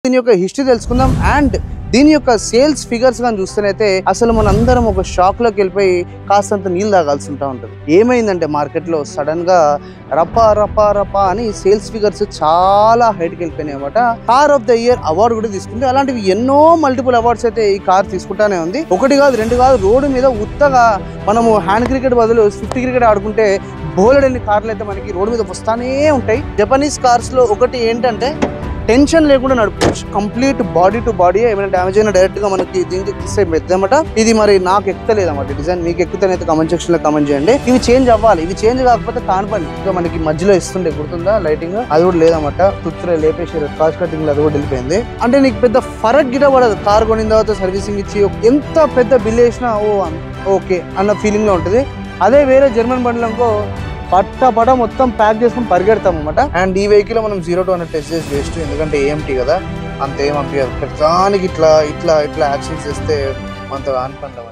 దీని యొక్క హిస్టరీ తెలుసుకుందాం అండ్ దీని యొక్క సేల్స్ ఫిగర్స్ గాని చూస్తేనైతే అసలు మనందరం ఒక షాక్ లోకి వెళ్ళిపోయి కాస్తంత నీళ్ళు తాగాల్సి ఉంటుంది. ఏమైందంటే మార్కెట్ లో సడన్ గా రపా రపా రపా అని సేల్స్ ఫిగర్స్ చాలా హైట్కి వెళ్ళిపోయినాయి అన్నమాట. Car of the year award కూడా తీసుకుంది. అలాంటివి ఎన్నో మల్టిపుల్ అవార్డ్స్ అయితే ఈ కార్ తీసుకుంటానే ఉంది. ఒకటి కాదు రెండు కాదు, రోడ్డు మీద ఉత్తగా మనము హ్యాండ్ క్రికెట్ బదులు స్విఫ్ట్ క్రికెట్ ఆడుకుంటే బోలెడన్ని కార్లు అయితే మనకి రోడ్డు మీద వస్తానే ఉంటాయి. జపనీస్ కార్స్ లో ఒకటి ఏంటంటే టెన్షన్ లేకుండా నడుపుకోవచ్చు. కంప్లీట్ బాడీ టు బాడీ ఏమైనా డ్యామేజ్ అయినా డైరెక్ట్ గా మనకి దీనికి తీసే పెద్దమాట. ఇది మరి నాకు ఎక్కుతలేదన్నమాట డిజైన్. మీకు ఎక్కుతనైతే కామెంట్ సెక్షన్ లో కామెంట్ చేయండి. ఇవి చేంజ్ అవ్వాలి. ఇవి చేంజ్ కాకపోతే కానిపని ఇంకా మనకి మధ్యలో ఇస్తుండే గుర్తుందా లైటింగ్, అది కూడా లేదన్నమాట. తుత్తురే లేపేసారు కాస్ట్ కటింగ్ లో, అది కూడా వెళ్ళిపోయింది. అంటే నీకు పెద్ద ఫరక్ గిట పడదు. కార్ కొనిన తర్వాత సర్వీసింగ్ ఇచ్చి ఎంత పెద్ద బిల్ వేసినా ఓకే అన్న ఫీలింగ్ లో ఉంటుంది. అదే వేరే జర్మన్ బండ్లు అనుకో పట్ట మొత్తం ప్యాక్ చేసుకుని పరిగెడతాం అనమాట. అండ్ ఈ వెహికల్ మనం 0 to 100 టెస్ట్ చేసి వేస్ట్, ఎందుకంటే ఏఎంటీ కదా అంత ఏం అనిపించదు. ప్రతిదానికి ఇట్లా ఇట్లా ఇట్లా యాక్షన్ చేస్తే మనతో ఆన్పండి.